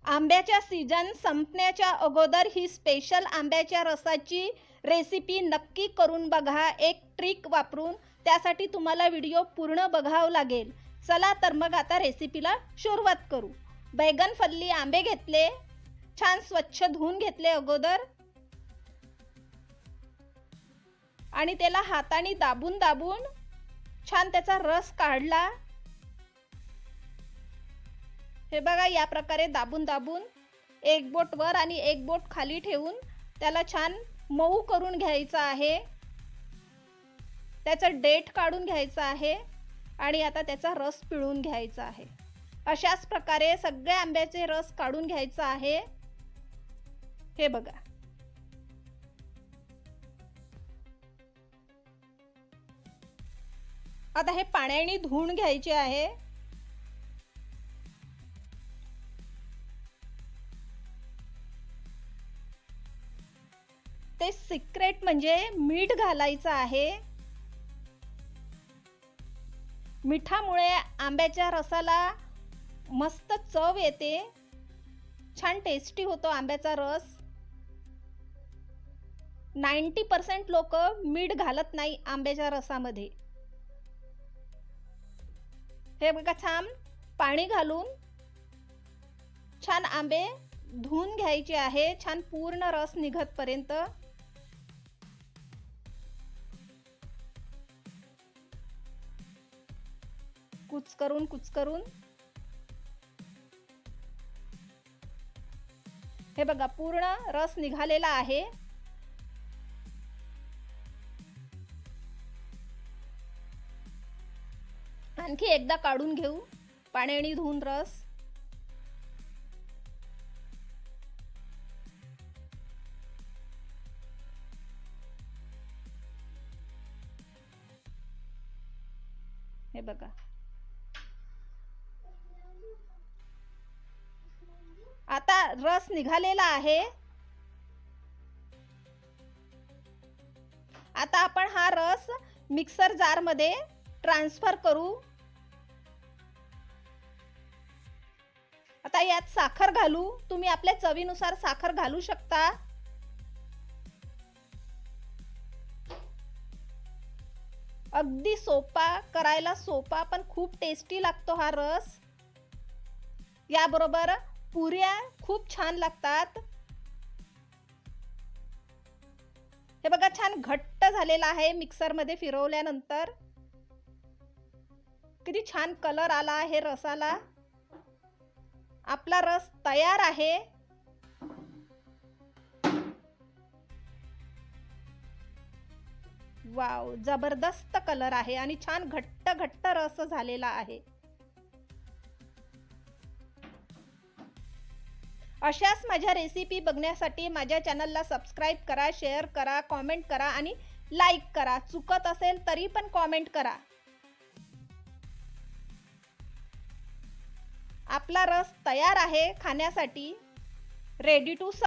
आंब्याचा सीजन संपण्याच्या अगोदर ही स्पेशल आंब्याच्या रसाची रेसिपी नक्की करून बघा एक ट्रिक वापरून। त्यासाठी तुम्हाला व्हिडिओ पूर्ण बघावं लागेल। चला तर मग आता रेसिपीला सुरुवात करू। बैगन फल्ली आंबे घेतले, छान स्वच्छ धुवून घेतले अगोदर आणि त्याला हाताने दाबून दाबून छान त्याचा रस काढला। हे बघा या प्रकारे दाबून दाबून एक बोट वर आणि एक बोट खाली ठेवून त्याला छान मऊ करून घ्यायचा आहे। त्याचा देठ काढून घ्यायचा आहे आणि आता त्याचा रस पिळून घ्यायचा आहे। अशाच प्रकारे सगळे आंब्याचे रस काढून घ्यायचा आहे। हे बघा आता हे पाण्याने धुवून घ्यायचे आहे। ते सिक्रेट म्हणजे मीठ घालायचं आहे। मिठामुळे आंब्याच्या रसाला मस्त चव येते, छान टेस्टी होतो आंब्याचा रस। 90% लोक मीठ घालत नाही आंब्याच्या रसामध्ये। हे बघा छान पाणी घालून छान आंबे धुवून घ्यायचे आहे, छान पूर्ण रस निघतपर्यंत। कुचकरून हे बघा पूर्ण रस निघालेला आहे। आणखी एकदा काढून घेऊ पाण्याने धुवून रस। हे बघा आता रस निघालेला आहे। आता आपण हा रस मिक्सर जार मध्ये ट्रान्सफर करू। आता यात साखर घालू, तुम्ही आपल्या चवीनुसार साखर घालू शकता। अगदी सोपा, करायला सोपा पण खूप टेस्टी लागतो हा रस। याबरोबर पुऱ्या खूप छान लागतात। हे बघा छान घट्ट झालेला आहे मिक्सर मध्ये फिरवल्यानंतर। किती छान कलर आला आहे रसाला। आपला रस तयार आहे। वाव, जबरदस्त कलर आहे आणि छान घट्ट घट्ट रस झालेला आहे। अशाच माझ्या रेसिपी बघण्यासाठी माझ्या चॅनलला सबस्क्राइब करा, शेअर करा, कमेंट करा आणि लाईक करा। चुकत असेल तरी पण कमेंट करा। आपला रस तयार आहे खाण्यासाठी, रेडी टू